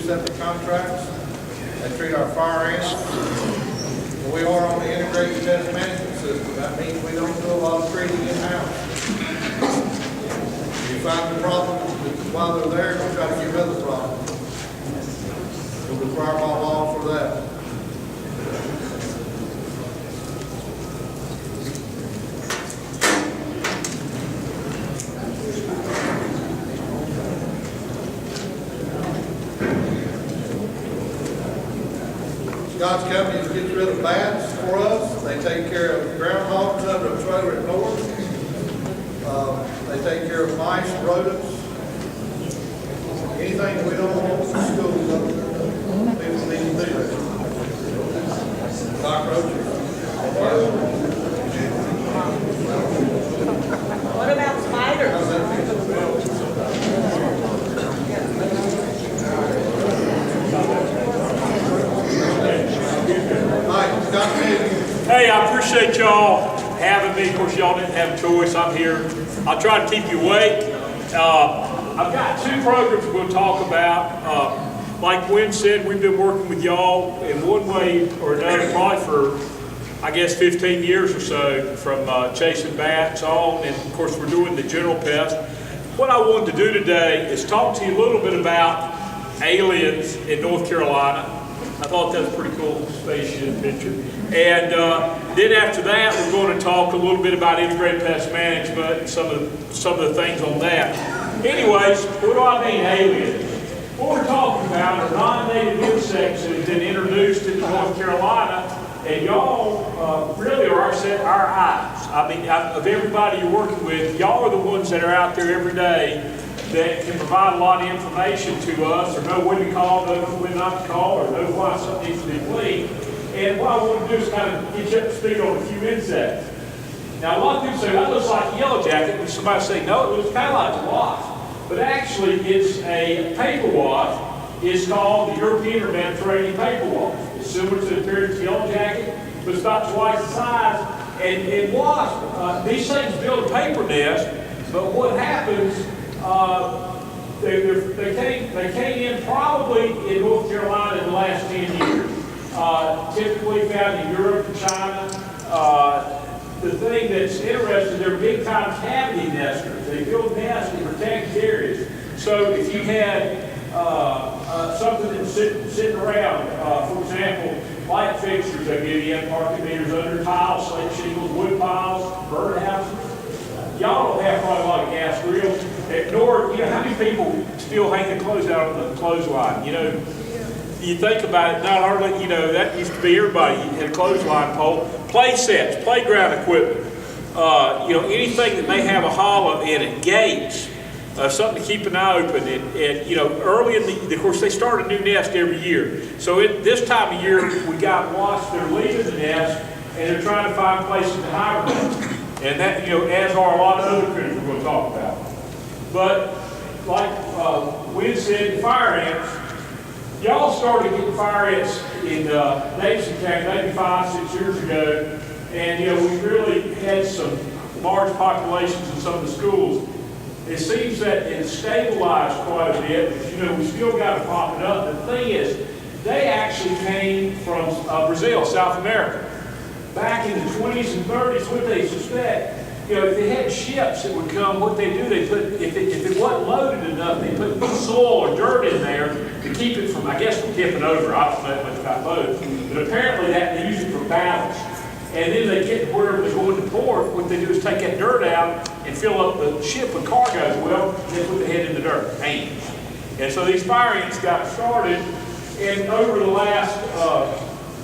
separate contracts. They treat our fire ants. We are on the integrated pest management system. That means we don't do a lot of treating in-house. If you find the problem while they're there, we'll try to get rid of the problem. We'll require by law for that. Scott's company gets rid of bats for us. They take care of groundhogs under a trailer at North. They take care of mice, rodents, anything we don't want from schools up there. People need to do that. Cockroaches. What about spiders? Hey, I appreciate y'all having me. Of course, y'all didn't have a choice. I'm here. I'll try to keep you awake. I've got two programs we're going to talk about. Like Gwen said, we've been working with y'all in one way or another probably for, I guess, 15 years or so, from chasing bats on, and of course we're doing the general pest. What I wanted to do today is talk to you a little bit about aliens in North Carolina. I thought that was a pretty cool spaceship picture. And then after that, we're going to talk a little bit about integrated pest management and some of the things on that. Anyways, what do I mean aliens? What we're talking about are non-native insects that have been introduced into North Carolina, and y'all really are our eyes. I mean, of everybody you're working with, y'all are the ones that are out there every day that can provide a lot of information to us, or know when to call, know when not to call, or know why something needs to be cleaned. And what I want to do is kind of get you up to speed on a few insects. Now, a lot of people say, that looks like a yellow jacket, and somebody say, no, it looks kind of like a wasp. But actually, it's a paper wasp. It's called the European or Mediterranean paper wasp. It's similar to the appearance of yellow jacket, but it's about twice the size. And wasps, these things build a paper nest, but what happens, they came in probably in North Carolina in the last 10 years. Typically found in Europe and China. The thing that's interesting, they're big time cavity nesters. They build nests in protected areas. So if you had something that's sitting around, for example, light fixtures, they give you parking meters under tiles, slate shingles, wood piles, bird houses. Y'all don't have probably a lot of gas grills. Nor, you know, how many people still hang their clothes out on the clothesline? You know, you think about it, not hardly, you know, that used to be everybody had a clothesline pole. Play sets, playground equipment, you know, anything that may have a hollow in it, gates, something to keep an eye open. And you know, early in of course, they start a new nest every year. So this time of year, we got wasps that are leaving the nest, and they're trying to find places to hibernate. And that, you know, as are a lot of other critters we're going to talk about. But like Wynn said, fire ants, y'all started getting fire ants in Davidson County maybe 5-6 years ago. And, you know, we really had some large populations in some of the schools. It seems that it's stabilized quite a bit, but, you know, we still got it popping up. The thing is, they actually came from Brazil, South America. Back in the 20s and 30s, what they suspect, you know, if they had ships that would come, what they do, they put, if it wasn't loaded enough, they put soil or dirt in there to keep it from, I guess, from tipping over. I don't know much about boats, but apparently they use it for ballast. And then they get to wherever they're going to port, what they do is take that dirt out and fill up the ship with cargo. Well, they put the head in the dirt, ants. And so these fire ants got started, and over the last,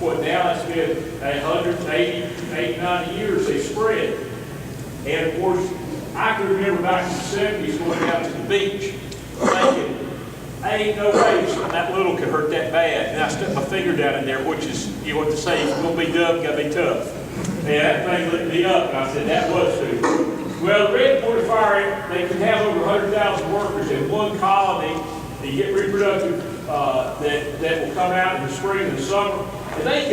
what now it's been 180, 90 years they spread. And of course, I can remember back in the 70s going down to the beach thinking, ain't no way that little could hurt that bad. And I stuck my finger down in there, which is, you know what to say, it's going to be dumb, got to be tough. And that thing lit me up, and I said, that was true. Well, the red border fire ant, they can have over 100,000 workers in one colony. You get reproductive that will come out in the spring and the summer. And they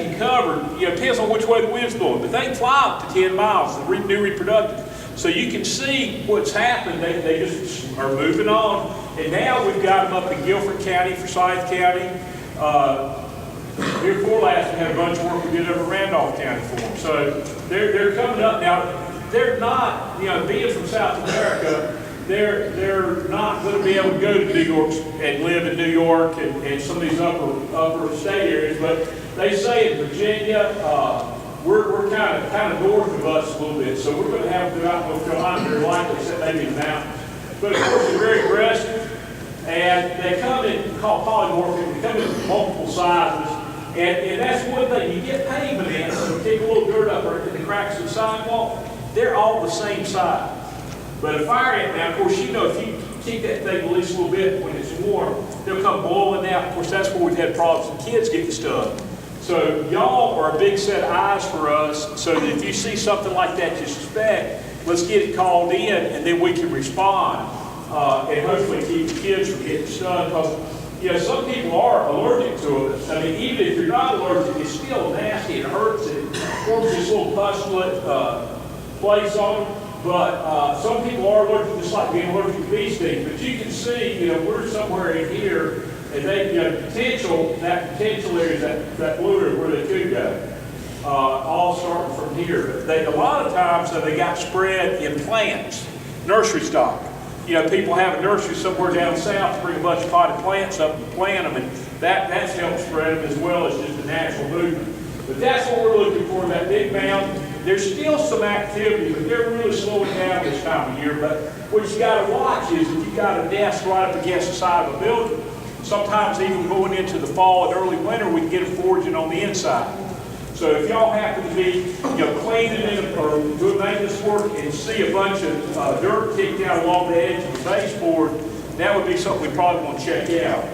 can cover, you know, it depends on which way the wind's blowing, but they can fly up to 10 miles, new reproductive. So you can see what's happened. They just are moving on. And now we've got them up in Guilford County, Forsyth County. Here before last, we had a bunch of work we did over Randolph County for them. So they're coming up now. They're not, being from South America, they're not going to be able to go to New York and live in New York and some of these upper state areas. But they say in Virginia, we're kind of north of us a little bit. So we're going to have them throughout North Carolina. They're likely to set maybe in the mountains. But of course, they're very aggressive, and they come in called polymorphic. They come in multiple sizes. And that's one thing, you get pavement in, so take a little dirt up in the cracks of the sidewalk, they're all the same size. But a fire ant, now of course, if you keep that thing at least a little bit when it's warm, they'll come boiling out. Of course, that's where we've had problems with kids getting stuck. So y'all are a big set of eyes for us, so that if you see something like that you suspect, let's get it called in, and then we can respond, and hopefully keep the kids from getting stung. Because some people are allergic to it. I mean, even if you're not allergic, it's still nasty. It hurts. It forms this little pustulate place on them. But some people are allergic, just like being allergic to bee stings. But you can see, we're somewhere in here, and they, that potential area, that blue area where they could go, all starting from here. But a lot of times, they got spread in plants, nursery stock. People have a nursery somewhere down south, bring a bunch of potted plants up and plant them, and that's helped spread them as well as just the natural movement. But that's what we're looking for in that big mound. There's still some activity, but they're really slowing down this time of year. But what you got to watch is if you got a nest right up against the side of a building, sometimes even going into the fall and early winter, we can get them foraging on the inside. So if y'all happen to be, cleaning it or doing maintenance work and see a bunch of dirt kicked out along the edge of the baseboard, that would be something we probably want to check out.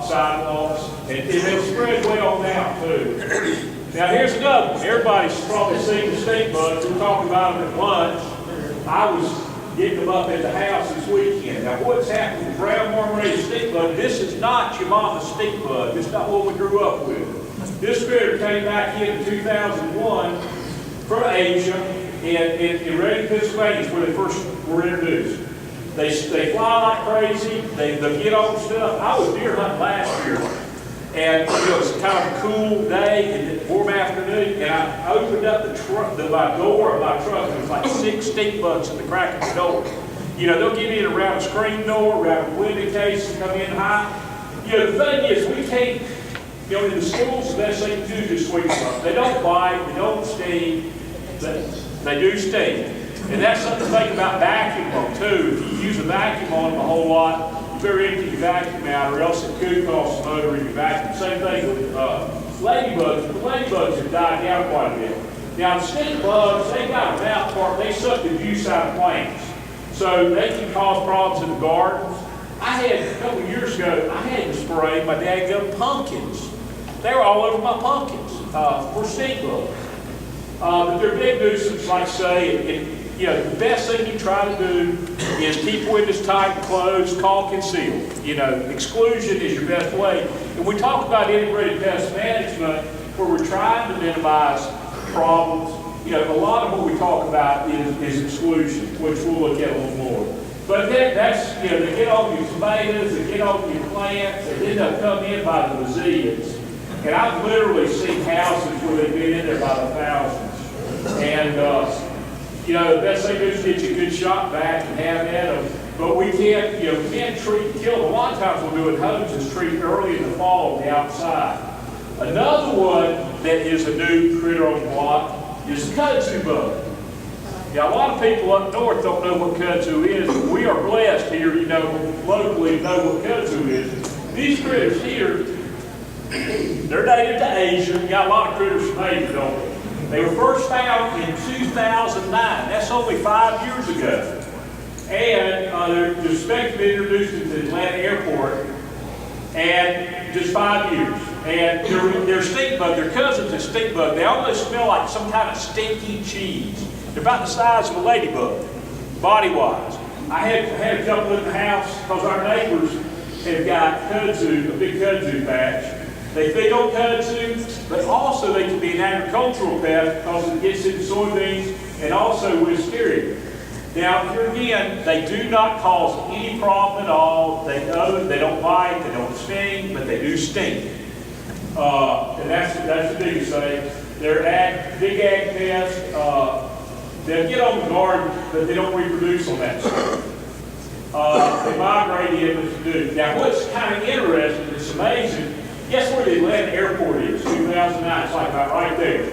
Sidewalks, and it'll spread well now too. Now here's another one. Everybody's probably seen the stink bugs. We were talking about them at lunch. I was getting them up at the house this weekend. Now what's happened with brown marmorated stink bug? This is not your mama's stink bug. This is not what we grew up with. This critter came back in 2001 from Asia in Reading, Pennsylvania, where they first were introduced. They fly like crazy. They get on stuff. I was deer hunting last year, and it was kind of a cool day and warm afternoon, and I opened up my door of my truck, and there was like 6 stink bugs in the crack of the door. They'll get in around a screen door, around a window case, and come in high. The thing is, we can't. In the schools, the best thing to do is just sweep them up. They don't bite, they don't sting, they do sting. And that's something to think about vacuum on too. If you use a vacuum on them a whole lot, you better empty your vacuum out, or else it could cause some odor in your vacuum. Same thing with ladybugs. The ladybugs have died down quite a bit. Now the stink bugs, they got a mouth part, they suck the juice out of plants. So they can cause problems in the gardens. I had, a couple of years ago, I had to spray my dadgum pumpkins. They were all over my pumpkins for stink bugs. But they're big nuisance, like I say, and the best thing you try to do is keep windows tight and closed, caulk and seal. Exclusion is your best way. And we talk about integrated pest management, where we're trying to minimize problems. A lot of what we talk about is exclusion, which we'll look at a little more. But that's, they get on your tomatoes, they get on your plants, they end up coming in by the bazillions. And I've literally seen houses where they've been in there by the thousands. And, the best thing to do is get you a good shot back and have at them. But we can't, we can't treat and kill them. A lot of times we'll do it homes, treat early in the fall on the outside. Another one that is a new critter on the block is the kudzu bug. Now, a lot of people up north don't know what kudzu is. We are blessed here, locally to know what kudzu is. These critters here, they're native to Asia. You got a lot of critters from Asia, don't they? They were first found in 2009. That's only 5 years ago. And they're expected to be introduced at the Atlanta airport, and just 5 years. And they're stink bug. They're cousins of stink bug. They almost smell like some kind of stinky cheese. They're about the size of a ladybug, body-wise. I had a couple in the house because our neighbors have got kudzu, a big kudzu patch. They feed on kudzu, but also they can be an agricultural pest because it gets into soybeans and also wisteria. Now, here again, they do not cause any problem at all. They don't bite, they don't sting, but they do stink. And that's the biggest thing. They're big ag pests. They'll get on the garden, but they don't reproduce on that stuff. They migrate in as they do. Now, what's kind of interesting, it's amazing, guess where the Atlanta airport is? 2009, it's like about right there.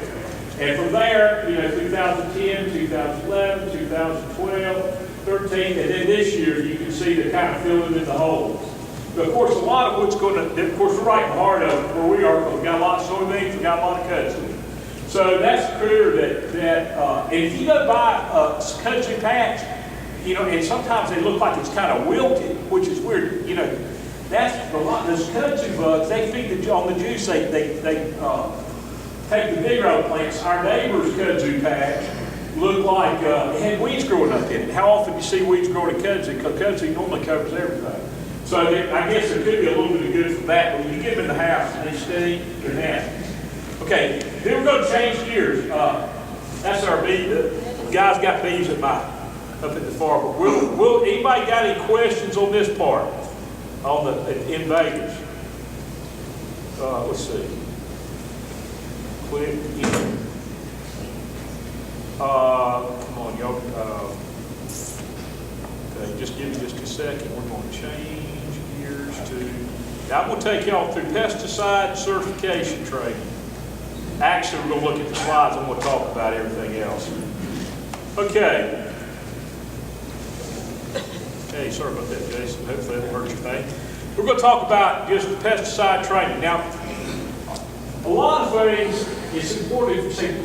And from there, 2010, 2011, 2012, 13, and then this year, you can see they're kind of filling in the holes. But of course, a lot of what's going to, of course, we're right in the heart of it, where we are, because we've got a lot of soybeans, we've got a lot of kudzu. So that's clear and if you go by a kudzu patch, and sometimes they look like it's kind of wilted, which is weird, that's a lot, those kudzu bugs, they feed on the juice, they take the big row plants. Our neighbor's kudzu patch looked like it had weeds growing up in it. How often do you see weeds growing in kudzu? Because kudzu normally covers everything. So I guess there could be a little bit of good from that, but when you get them in the house and they stink, they're nasty. Okay, then we're going to change gears. That's our bee. The guys got bees up at the farm. Will anybody got any questions on this part? In Vegas? Let's see. Click in. Come on, y'all. Okay, just give me just a second. We're going to change gears to. Now I'm going to take y'all through pesticide certification training. Actually, we're going to look at the slides. I'm going to talk about everything else. Okay. Hey, sorry about that, Jason. Hopefully that hurt your pain. We're going to talk about just the pesticide training. Now, a lot of things, it's important if you say,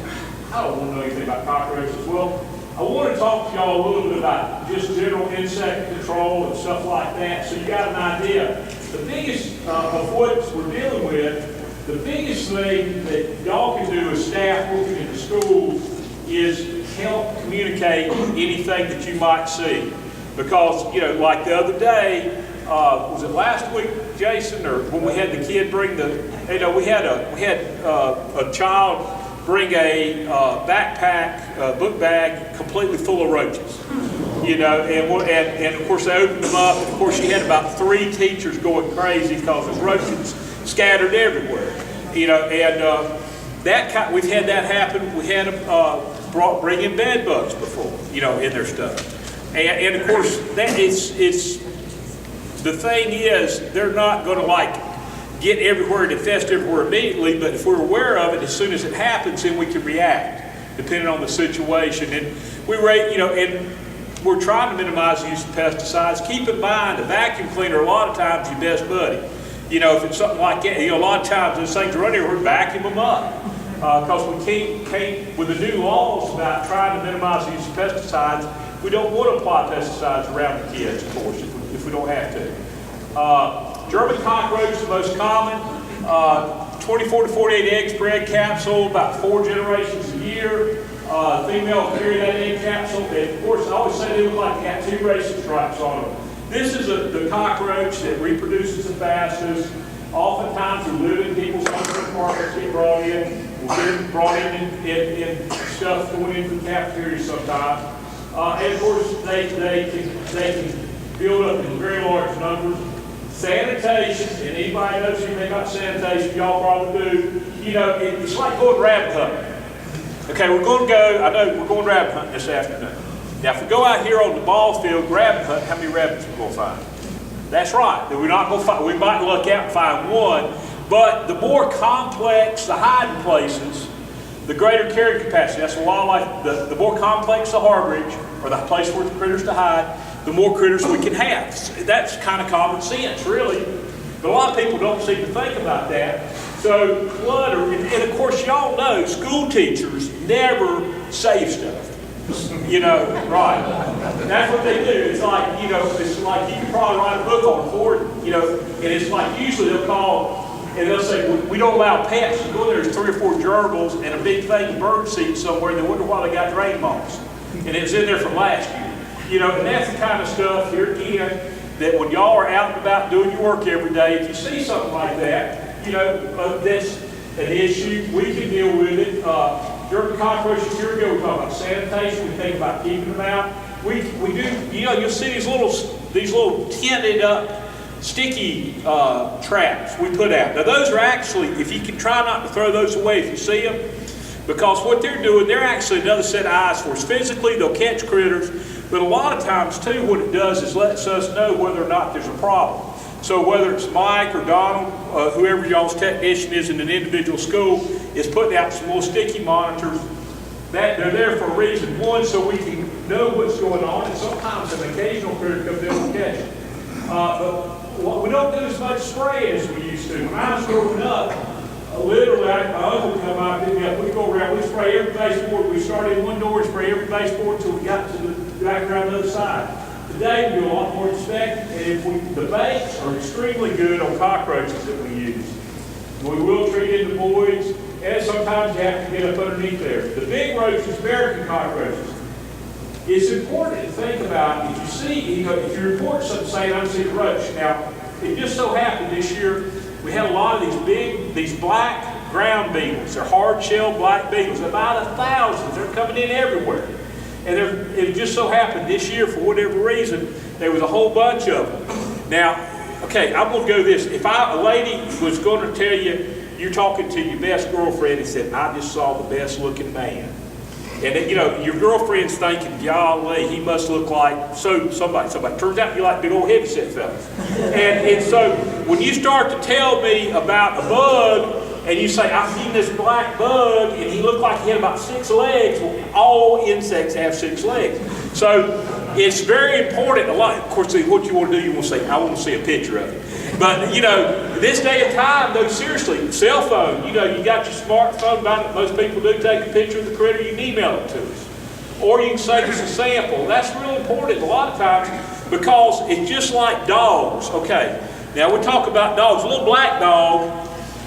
I don't want to know anything about cockroaches. Well, I want to talk to y'all a little bit about just general insect control and stuff like that, so you got an idea. The biggest of what we're dealing with, the biggest thing that y'all can do as staff working in the schools is help communicate anything that you might see. Because, like the other day, was it last week, Jason, or when we had the kid bring we had a child bring a backpack, book bag completely full of roaches. And of course they opened them up, and of course she had about 3 teachers going crazy because there's roaches scattered everywhere. We've had that happen. We had them bring in bed bugs before, in their stuff. And of course, the thing is, they're not going to get everywhere and infest everywhere immediately, but if we're aware of it, as soon as it happens, then we can react, depending on the situation. And and we're trying to minimize the use of pesticides. Keep in mind, a vacuum cleaner, a lot of times, your best buddy. If it's something like that, a lot of times those things are running everywhere, vacuum them up. Because we can't, with the new laws about trying to minimize the use of pesticides, we don't want to apply pesticides around the kids, of course, if we don't have to. German cockroach is the most common. 24 to 48 eggs per egg capsule, about 4 generations a year. Female will carry that egg capsule. And of course, I always say they look like they got 2 racing stripes on them. This is the cockroach that reproduces the fastest. Oftentimes, we live in people's home apartments, get brought in. We'll get them brought in stuff going into the cafeteria sometimes. And of course, they can build up in very large numbers. Sanitation, and anybody knows anything about sanitation, y'all probably do. It's like going rabbit hunting. Okay, we're going to go, I know we're going rabbit hunting this afternoon. Now, if we go out here on the ball field, rabbit hunt, how many rabbits are we going to find? That's right. We're not going to find, we might look out and find one, but the more complex the hiding places, the greater carrying capacity. That's a wildlife, the more complex the harborage, or the place for the critters to hide, the more critters we can have. That's kind of common sense, really. But a lot of people don't seem to think about that. So clutter, and of course y'all know, school teachers never save stuff. Right. That's what they do. It's like, it's like you can probably write a book on for it, and it's like usually they'll call and they'll say, we don't allow pets to go there. There's 3 or 4 gerbils and a big thing of bird seed somewhere, and they wonder why they got drain moss. And it's in there from last year. And that's the kind of stuff, here again, that when y'all are out and about doing your work every day, if you see something like that, that's an issue. We can deal with it. During cockroaches, here we go. We talk about sanitation. We think about keeping them out. we do, you'll see these little tinted up sticky traps we put out. Now those are actually, if you can try not to throw those away if you see them, because what they're doing, they're actually another set of eyes for us. Physically, they'll catch critters, but a lot of times too, what it does is lets us know whether or not there's a problem. So whether it's Mike or Donald, whoever y'all's technician is in an individual school, is putting out some little sticky monitors. That they're there for a reason. One, so we can know what's going on, and sometimes an occasional critter comes in and catch it. But we don't do as much spraying as we used to. When I was growing up, literally, my uncle would come out and pick me up. We'd go around, we'd spray every baseboard. We started in one door and spray every baseboard until we got to the back around the other side. Today, we do a lot more inspecting, and the baits are extremely good on cockroaches that we use. We will treat in the voids, and sometimes you have to get up underneath there. The big roaches, American cockroaches, it's important to think about, if you see, if you report something saying, I'm seeing a roach. Now, it just so happened this year, we had a lot of these black ground beetles. They're hard-shelled black beetles, about 1,000. They're coming in everywhere. And it just so happened this year, for whatever reason, there was a whole bunch of them. Now, okay, I'm going to go this. If a lady was going to tell you, you're talking to your best girlfriend and said, I just saw the best looking man. And then, your girlfriend's thinking, golly, he must look like somebody. Turns out you like big old heavyset fellas. And so when you start to tell me about a bug, and you say, I've seen this black bug, and he looked like he had about 6 legs. Well, all insects have 6 legs. So it's very important. Of course, what you want to do, you want to say, I want to see a picture of it. But, this day and time, though, seriously, cell phone, you got your smartphone, most people do take a picture of the critter, you can email it to us. Or you can send us a sample. That's really important a lot of times, because it's just like dogs. Okay, now we talk about dogs. A little black dog,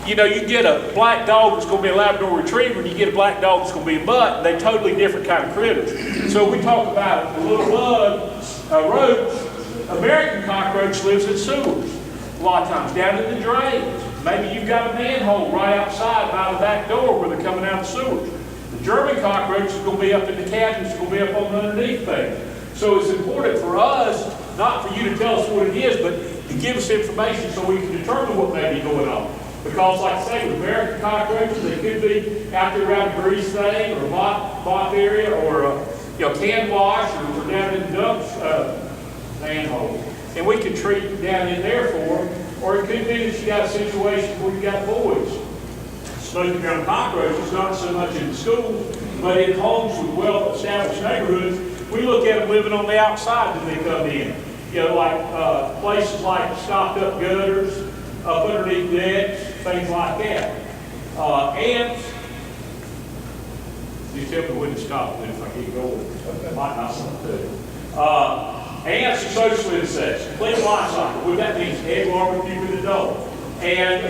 you get a black dog that's going to be a Labrador Retriever, and you get a black dog that's going to be a mutt. They're totally different kind of critters. So we talk about a little bug, a roach. American cockroach lives in sewers. A lot of times down in the drains. Maybe you've got a manhole right outside by the back door where they're coming out of the sewers. The German cockroach is going to be up in the cabinets, it's going to be up on the underneath things. So it's important for us, not for you to tell us what it is, but to give us information so we can determine what may be going on. Because like I say, with American cockroaches, they could be out there around a grease thing or a mop area or a can wash or down in the dumps manhole. And we can treat down in there for them. Or it could be that you got a situation where you got voids. Smoking ground cockroaches, not so much in schools, but in homes with well-established neighborhoods, we look at them living on the outside when they come in. Like places like stopped up gutters, up underneath decks, things like that. Ants, you tell me when to stop if I keep going. Might not want to. Ants are social insects, complete life cycle. What that means, egg, larva, pupa, and adult. And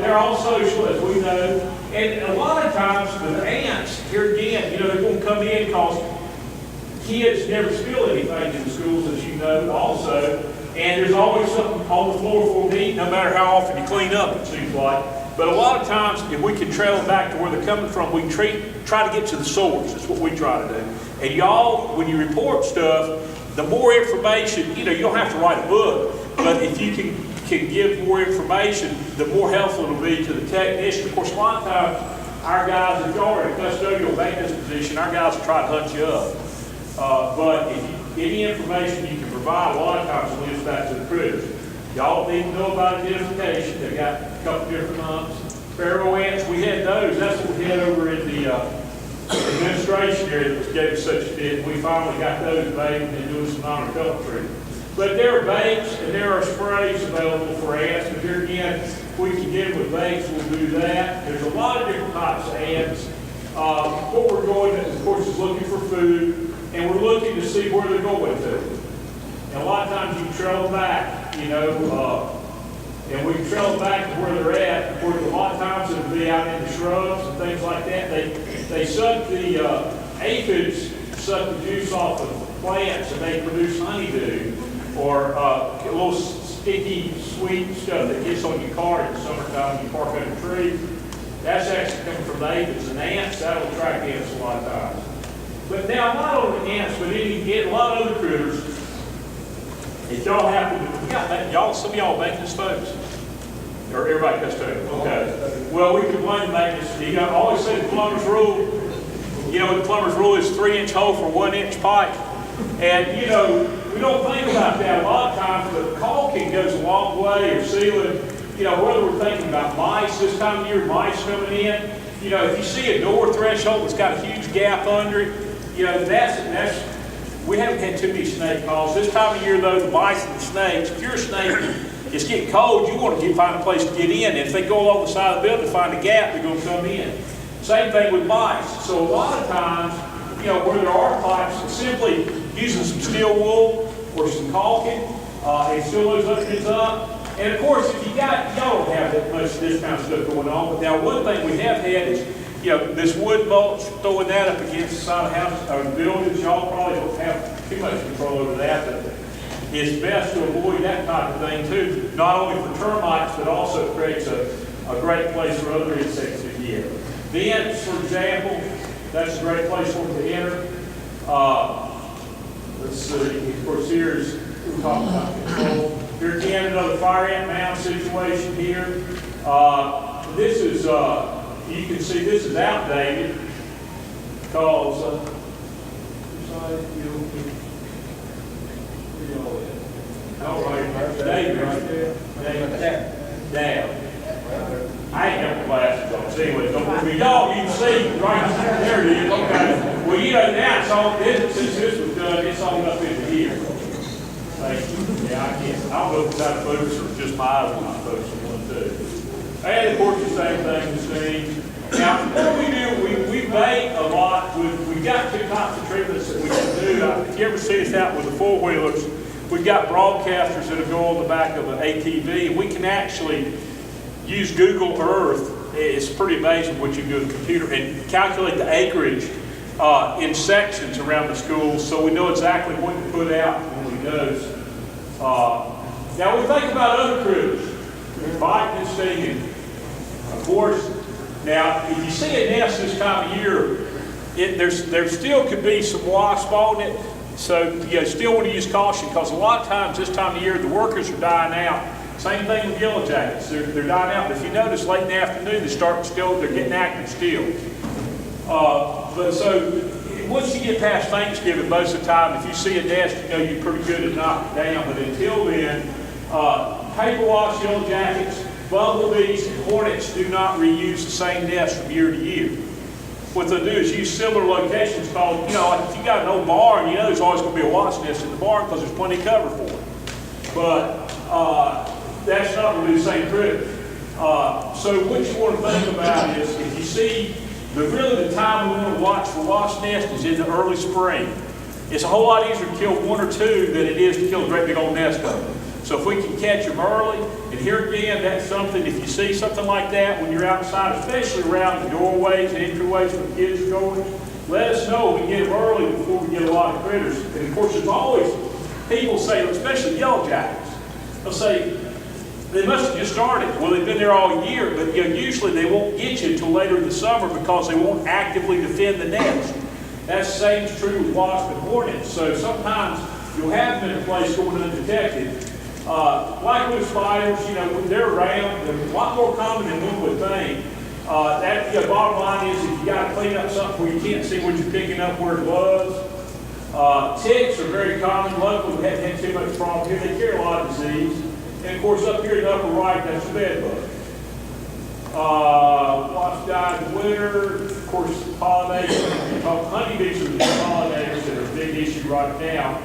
they're all social, as we know. And a lot of times with ants, here again, they're going to come in because kids never spill anything in the schools, as you know, also. And there's always something on the floor for them to eat, no matter how often you clean up, it seems like. But a lot of times, if we can trail them back to where they're coming from, we try to get to the source. That's what we try to do. And y'all, when you report stuff, the more information, you don't have to write a book, but if you can give more information, the more helpful it'll be to the technician. Of course, a lot of times, our guys, if y'all are in a custodial maintenance position, our guys will try to hunt you up. But if any information you can provide, a lot of times it leads back to the critters. Y'all need to know about identification. They've got a couple different humps. Pharaoh ants, we had those. That's what we had over in the administration area that gave us such a fit. We finally got those made and then doing some non-repellent treatment. But there are baits and there are sprays available for ants. But here again, if we can get them with baits, we'll do that. There's a lot of different types of ants. What we're going, of course, is looking for food, and we're looking to see where they're going to. And a lot of times you can trail them back, and we can trail them back to where they're at. Of course, a lot of times it'll be out in the shrubs and things like that. They suck the aphids, suck the juice off of plants, and they produce honeydew, or a little sticky, sweet stuff that gets on your car in the summertime when you park under a tree. That's actually coming from the aphids and ants. That'll attract ants a lot of times. But now, not only ants, but a lot of other critters. If y'all happen to, y'all, some of y'all maintenance folks, or everybody custodian, okay. Well, we can blame the maintenance. You got always say the plumber's rule. You know, the plumber's rule is 3-inch hole for 1-inch pipe. And, you know, we don't think about that a lot of times, but caulking goes a long way, or sealing. You know, whether we're thinking about mice this time of year, mice coming in. You know, if you see a door threshold that's got a huge gap under it, you know, we haven't had too many snake calls. This time of year, though, the mice and the snakes, if you're a snake, it's getting cold, you want to find a place to get in. And if they go along the side of the building to find a gap, they're going to come in. Same thing with mice. So a lot of times, you know, where there are pipes, simply using some steel wool or some caulking, and seal those openings up. And of course, if y'all don't have that much of this kind of stuff going on, but now one thing we have had is, you know, this wood mulch, throwing that up against the side of the house or the buildings, y'all probably don't have too much control over that, but it's best to avoid that type of thing too, not only for termites, but also creates a great place for other insects to get. The ants, for example, that's a great place for them to enter. Let's see, of course, here's, we're talking about control. Here again, another fire ant mound situation here. This is, you can see this is outdated because, Down. I ain't got my glasses on, so anyway, y'all, you can see right there it is. Okay. Well, you know, now it's all, since this was done, it's all up into here. Yeah, I can't. I don't know if it's out of focus or just my eyes are not focusing on one too. And of course, the same thing, the same. Now, what we do, we bait a lot. We've got two types of treatments that we can do. If you ever see us out with the four-wheelers, we've got broadcasters that go on the back of an ATV, and we can actually use Google Earth. It's pretty amazing what you can do with a computer and calculate the acreage in sections around the schools, so we know exactly what to put out when we dose. Now we think about other critters, biting and stinging. Of course, now if you see a nest this time of year, there still could be some wasps on it, so you still want to use caution because a lot of times this time of year the workers are dying out. Same thing with yellow jackets, they're dying out. But if you notice late in the afternoon they're getting active still. But so once you get past Thanksgiving, most of the time, if you see a nest, you know you're pretty good at knocking it down. But until then, paper wash, yellow jackets, bumblebees, and hornets do not reuse the same nest from year to year. What they'll do is use similar locations called, you know, like if you got an old barn, you know there's always going to be a wasp nest in the barn because there's plenty of cover for it. But that's not really the same critter. So what you want to think about is if you see, really the time we want to watch for wasp nest is in the early spring. It's a whole lot easier to kill one or two than it is to kill a great big old nest of them. So if we can catch them early, and here again, that's something, if you see something like that when you're outside, especially around the doorways and entryways where kids are going, let us know. We can get them early before we get a lot of critters. And of course, there's always, people say, especially yellow jackets, they'll say, they must have just started. Well, they've been there all year, but you know, usually they won't get you until later in the summer because they won't actively defend the nest. That same is true with wasps and hornets. So sometimes you'll have them in a place going undetected. Like with spiders, you know, they're around. They're a lot more common than one would think. The bottom line is if you got to clean up something where you can't see what you're picking up where it was. Ticks are very common. Luckily, we haven't had too much problem here. They carry a lot of disease. And of course, up here in the upper right, that's the bed bug. Wasps die in the winter. Of course, pollination. Honeybees are the pollinators that are a big issue right now.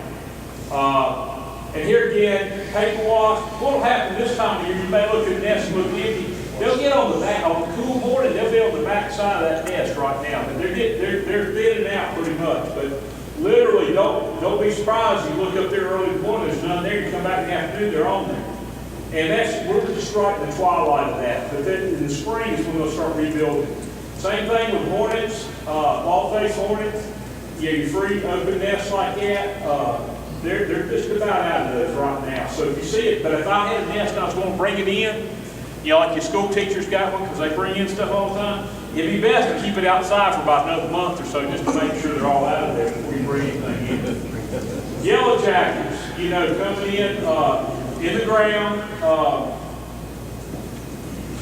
And here again, paper wasp. What will happen this time of year? You may look at the nest and look empty. They'll get on the back on a cool morning. They'll be on the back side of that nest right now. But they're thinning out pretty much. But literally, don't be surprised. You look up there early in the morning. There's none there. You come back in the afternoon. They're on there. And we're just right in the twilight of that. But then in the spring is when they'll start rebuilding. Same thing with hornets, bald-faced hornets. Yeah, your free open nests like that. They're just about out of those right now. So if you see it, but if I had a nest and I was going to bring it in, you know, like your school teachers got one because they bring in stuff all the time, it'd be best to keep it outside for about another month or so, just to make sure they're all out of there before you bring anything in. Yellow jackets, coming in the ground.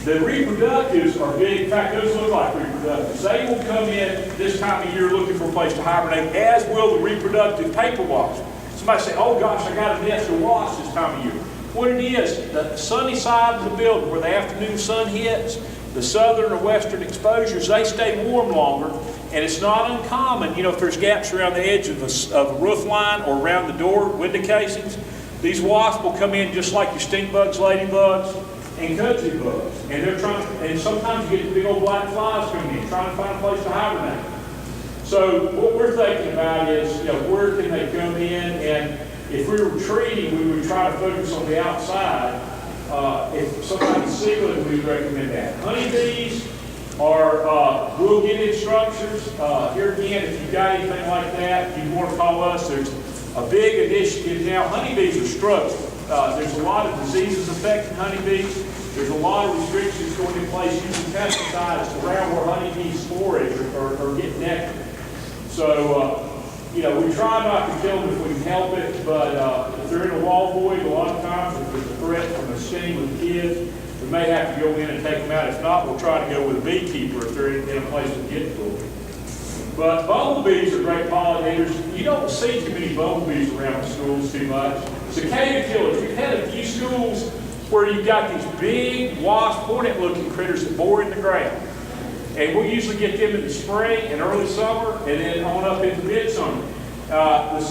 The reproductives are big. In fact, those look like reproductives. They will come in this time of year looking for a place to hibernate, as will the reproductive paper wasp. Somebody say, oh gosh, I got a nest of wasps this time of year. What it is, the sunny side of the building where the afternoon sun hits, the southern or western exposures, they stay warm longer, and it's not uncommon, if there's gaps around the edge of a roof line or around the door, window casings, these wasps will come in just like your stink bugs, ladybugs, and country bugs. And they're and sometimes you get the big old black flies coming in, trying to find a place to hibernate. So what we're thinking about is, where can they come in? And if we were treating, we would try to focus on the outside. If somebody's ceiling, we would recommend that. Honeybees are, we'll get instructions. Here again, if you've got anything like that, you want to call us. There's a big initiative now. Honeybees are struggling. There's a lot of diseases affecting honeybees. There's a lot of restrictions going in place using pesticides around where honeybees forage or get nectar. So, we try not to kill them if we can help it, but if they're in a wall void, a lot of times if there's a threat from a sting with kids, we may have to go in and take them out. If not, we'll try to go with a beekeeper if they're in a place to get to them. But bumblebees are great pollinators. You don't see too many bumblebees around the schools too much. Cicada killers. We've had a few schools where you've got these big wasp, hornet-looking critters that bore in the ground. And we'll usually get them in the spring and early summer, and then on up into midsummer.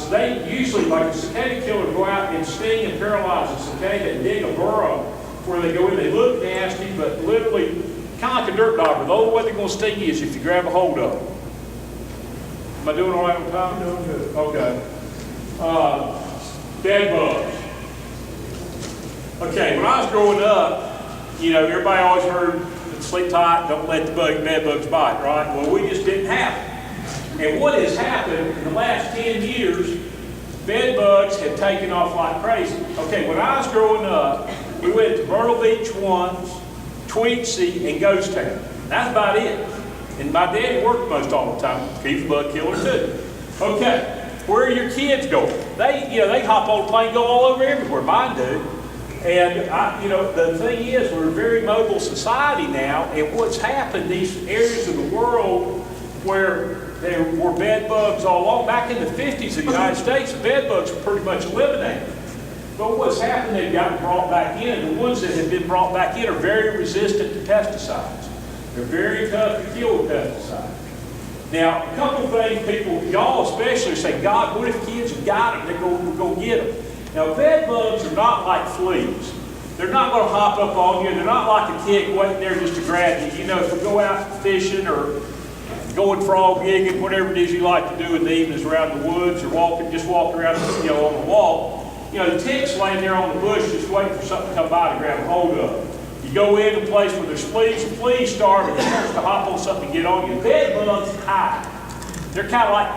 They usually, like a cicada killer, go out and sting and paralyze a cicada and dig a burrow where they go in. They look nasty, but literally kind of like a dirt dauber. The only way they're going to sting you is if you grab a hold of them. Am I doing all right on time? Doing good. Okay. Bed bugs. Okay, when I was growing up, everybody always heard, sleep tight, don't let the bed bugs bite, right? Well, we just didn't have it. And what has happened in the last 10 years, bed bugs have taken off like crazy. Okay, when I was growing up, we went to Myrtle Beach once, Tweedsea, and Ghost Town. That's about it. And my daddy worked most all the time. He's a bug killer too. Okay, where are your kids going? They hop on a plane, go all over everywhere. Mine do. And the thing is, we're a very mobile society now, and what's happened, these areas of the world where there were bed bugs all along, back in the 50s in the United States, the bed bugs were pretty much eliminated. But what's happened, they've gotten brought back in, and the ones that have been brought back in are very resistant to pesticides. They're very tough to kill with pesticides. Now, a couple of things y'all especially say, God, what if kids have got them? We're going to get them. Now, bed bugs are not like fleas. They're not going to hop up on you. They're not like a tick waiting there just to grab you. If we go out fishing or going frog gigging, whatever it is you like to do in the evenings around the woods or just walk around on the wall, the tick's laying there on the bush just waiting for something to come by to grab a hold of. You go in a place where there's fleas, the fleas starve and it starts to hop on something and get on you. Bed bugs hide. They're kind of like,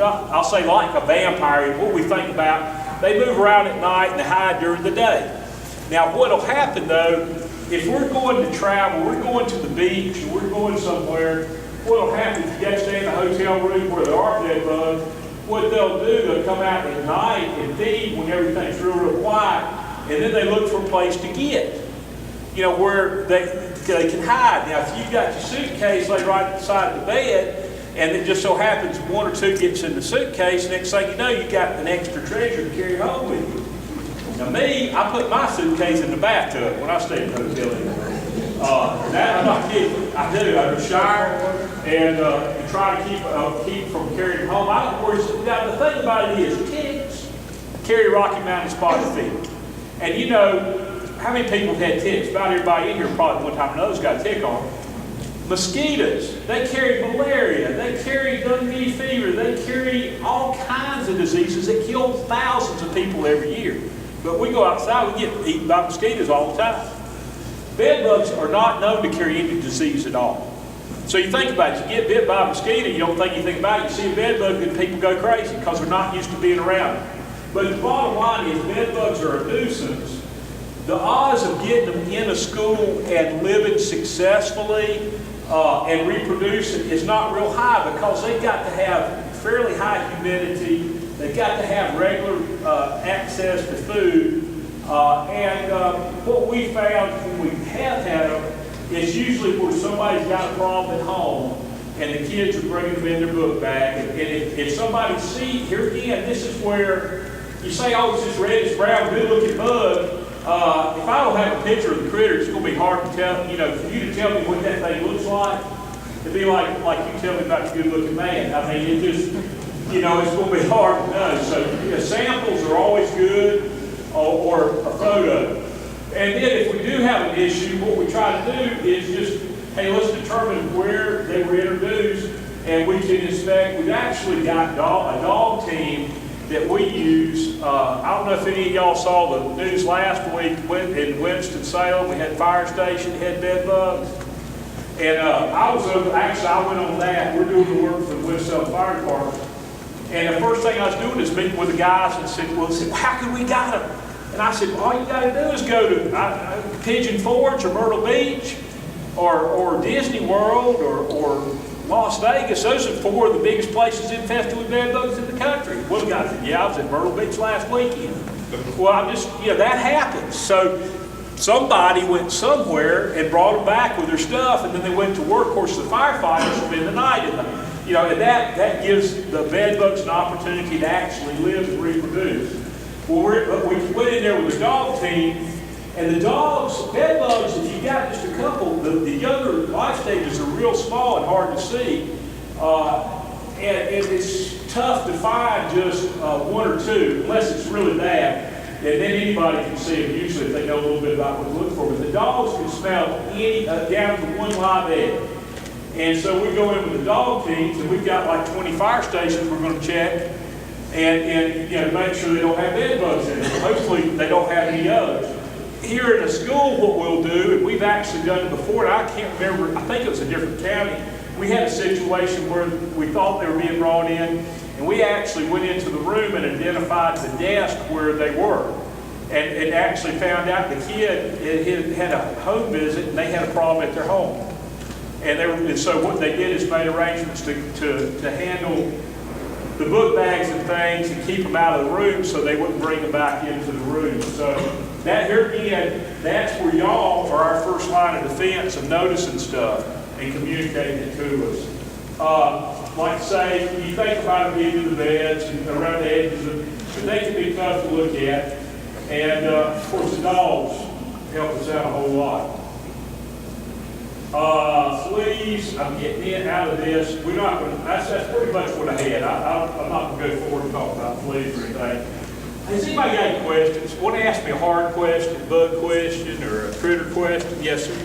I'll say like a vampire, what we think about. They move around at night and they hide during the day. Now what will happen though, if we're going to travel, we're going to the beach, or we're going somewhere, what will happen if you got to stay in a hotel room where there are bed bugs, what they'll do, they'll come out at night and feed when everything's real quiet, and then they look for a place to get, where they can hide. Now if you've got your suitcase laid right beside the bed, and it just so happens one or two gets in the suitcase, next thing you know, you got an extra treasure to carry home with you. Now me, I put my suitcase in the bathtub when I stay in the hotel. I'm not kidding. I do. I do shower and try to keep from carrying home. Now the thing about it is, ticks carry Rocky Mountain spotted fever. And how many people have had ticks? About everybody in here probably one time or another's got a tick on them. Mosquitoes, they carry malaria, they carry dengue fever, they carry all kinds of diseases that kill thousands of people every year. But we go outside, we get eaten by mosquitoes all the time. Bed bugs are not known to carry any disease at all. So you think about it, you get bit by a mosquito, you don't think anything about it, you see a bed bug and people go crazy because they're not used to being around it. But the bottom line is bed bugs are a nuisance. The odds of getting them in a school and living successfully and reproduce it is not real high because they've got to have fairly high humidity. They've got to have regular access to food. What we found when we have had them is usually where somebody's got a problem at home and the kids are bringing them in their book bag. And if somebody sees, here again, this is where you say, oh, it's this reddish brown, good looking bug. If I don't have a picture of the critter, it's going to be hard to tell, for you to tell me what that thing looks like. It'd be like you tell me about the good looking man. I mean, it just, it's going to be hard to know. So samples are always good, or a photo. And then if we do have an issue, what we try to do is just, hey, let's determine where they were introduced, and we can inspect. We've actually got a dog team that we use. I don't know if any of y'all saw the news last week in Winston-Salem. We had fire station, had bed bugs. And I went on that. We're doing the work for the Winston-Salem Fire Department. And the first thing I was doing is meeting with the guys and said, well, how can we got them? And I said, well, all you got to do is go to Pigeon Forge or Myrtle Beach or Disney World or Las Vegas. Those are 4 of the biggest places infested with bed bugs in the country. Well, the guy said, yeah, I was at Myrtle Beach last weekend. Well, that happens. So somebody went somewhere and brought them back with their stuff, and then they went to work. Of course, the firefighters spend the night in them. And that gives the bed bugs an opportunity to actually live and reproduce. Well, we went in there with the dog team, and the dogs, bed bugs, if you got just a couple, the younger life stages are real small and hard to see. And it's tough to find just 1 or 2, unless it's really bad. And then anybody can see them usually if they know a little bit about what to look for. But the dogs can smell any down to 1 live egg. And so we go in with the dog teams, and we've got like 20 fire stations we're going to check, and to make sure they don't have bed bugs in it. Hopefully they don't have any others. Here in a school, what we'll do, and we've actually done it before, and I can't remember, I think it was a different county. We had a situation where we thought they were being brought in, and we actually went into the room and identified the desk where they were. And actually found out the kid had a home visit, and they had a problem at their home. And so what they did is made arrangements to handle the book bags and things and keep them out of the room so they wouldn't bring them back into the room. So that here again, that's where y'all are our first line of defense of noticing stuff and communicating it to us. Like I say, you think about them into the beds and around the edges, but they can be tough to look at. And of course the dogs help us out a whole lot. Fleas, I'm getting in out of this. We're not going to, that's pretty much what I had. I'm not going to go forward and talk about fleas or anything. Has anybody got any questions? Want to ask me a hard question, bug question, or a critter question? Yes, sir.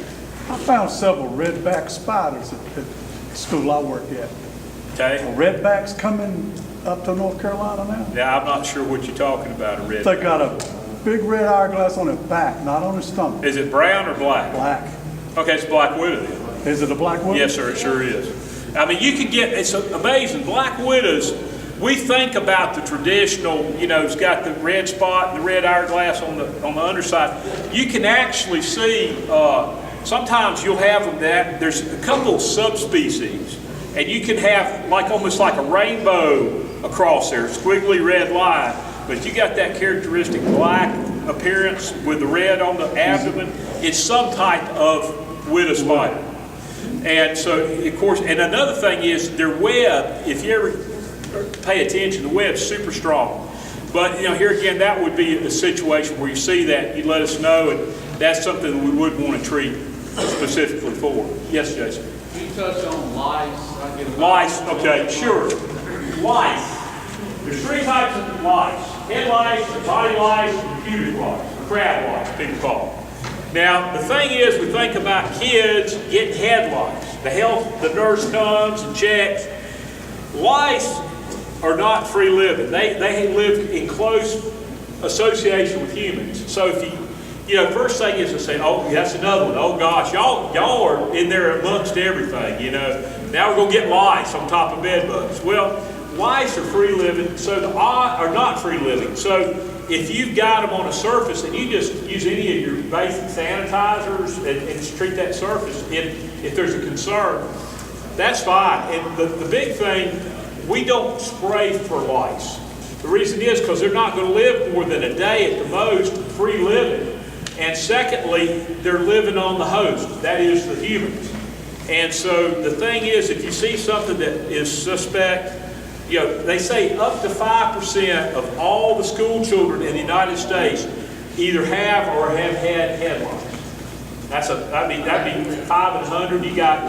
I found several redback spiders at the school I work at. Okay. Are redbacks coming up to North Carolina now? Yeah, I'm not sure what you're talking about, a redback. They got a big red hourglass on their back, not on their stomach. Is it brown or black? Black. Okay, it's black widow then. Is it a black widow? Yes, sir, it sure is. I mean, you can get, it's amazing. Black widows, we think about the traditional, it's got the red spot and the red hourglass on the underside. You can actually see, sometimes you'll have them there's a couple of subspecies, and you can have almost like a rainbow across there, squiggly red line, but you got that characteristic black appearance with the red on the abdomen. It's some type of widow spider. And so, of course, and another thing is their web, if you ever pay attention, the web's super strong. But, here again, that would be a situation where you see that, you let us know, and that's something that we would want to treat specifically for. Yes, Jason? Can you touch on lice? Lice, okay, sure. Lice. There's 3 types of lice. Head lice, body lice, and pubic lice. Crab lice, people call them. Now, the thing is, we think about kids getting head lice. The nurse comes and checks. Lice are not free living. They live in close association with humans. So if first thing is to say, oh, that's another one. Oh gosh, y'all are in there amongst everything, Now we're going to get lice on top of bed bugs. Well, lice are free living, are not free living. So if you've got them on a surface and you just use any of your basic sanitizers and just treat that surface, if there's a concern, that's fine. And the big thing, we don't spray for lice. The reason is because they're not going to live more than a day at the most, free living. And secondly, they're living on the host, that is the humans. And so the thing is, if you see something that is suspect, you know, they say up to 5% of all the school children in the United States either have or have had head lice. That'd be 5 in 100. You got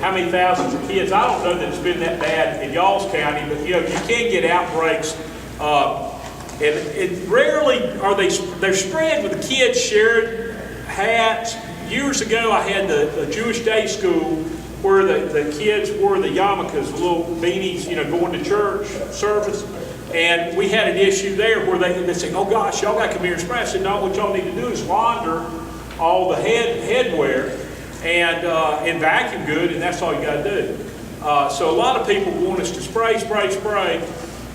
how many thousands of kids? I don't know that it's been that bad in y'all's county, but you know, you can get outbreaks. And rarely are they're spread with the kids sharing hats. Years ago, I had the Jewish day school where the kids wore the yarmulkes, little beanies, you know, going to church service. And we had an issue there where they said, oh gosh, y'all got to come here and spray. I said, no, what y'all need to do is launder all the headwear and vacuum good, and that's all you got to do. So a lot of people want us to spray,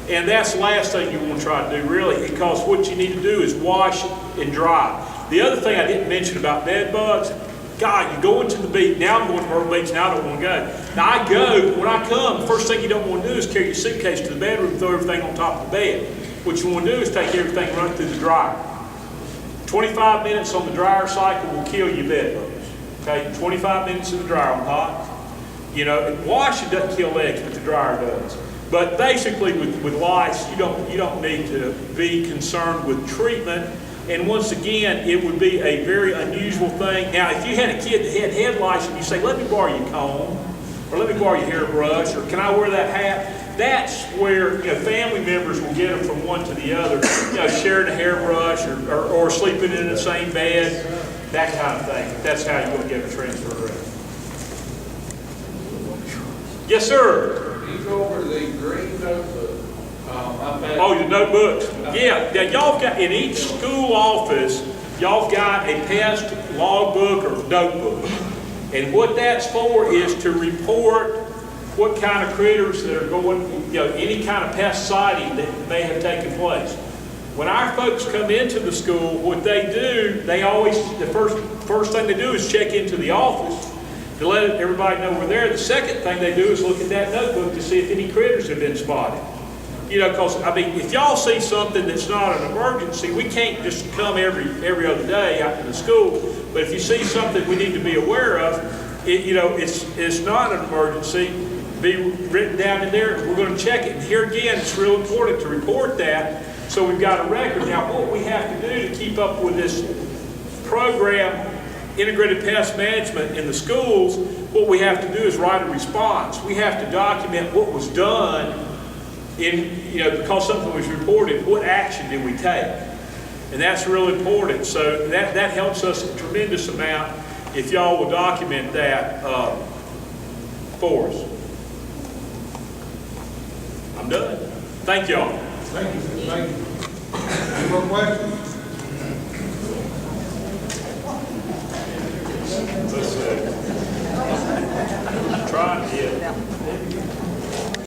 and that's the last thing you want to try to do, really, because what you need to do is wash and dry. The other thing I didn't mention about bed bugs, God, you go into the beach. Now I'm going to Myrtle Beach, now I don't want to go. Now I go, when I come, the first thing you don't want to do is carry your suitcase to the bedroom, throw everything on top of the bed. What you want to do is take everything and run it through the dryer. 25 minutes on the dryer cycle will kill your bed bugs. Okay, 25 minutes in the dryer on hot. You know, washing doesn't kill eggs, but the dryer does. But basically with lice, you don't need to be concerned with treatment. And once again, it would be a very unusual thing. Now, if you had a kid that had head lice and you say, let me borrow your comb, or let me borrow your hairbrush, or can I wear that hat? That's where, you know, family members will get them from one to the other. You know, sharing a hairbrush or sleeping in the same bed, that kind of thing. That's how you're going to get a transfer rate. Yes, sir. Can you go over the green notebook? Oh, the notebooks. Yeah, y'all got, in each school office, y'all got a pest logbook or notebook. And what that's for is to report what kind of critters that are going, you know, any kind of pest sighting that may have taken place. When our folks come into the school, what they do, they always, the first thing they do is check into the office to let everybody know we're there. The second thing they do is look at that notebook to see if any critters have been spotted. You know, because, I mean, if y'all see something that's not an emergency, we can't just come every other day out to the school. But if you see something we need to be aware of, you know, it's not an emergency, be written down in there. We're going to check it. And here again, it's real important to report that so we've got a record. Now, what we have to do to keep up with this program, integrated pest management in the schools, what we have to do is write a response. We have to document what was done in, you know, because something was reported, what action did we take? And that's real important. So that helps us a tremendous amount if y'all will document that for us. I'm done. Thank y'all. Thank you. Thank you. Any more questions? Let's try it. Yeah.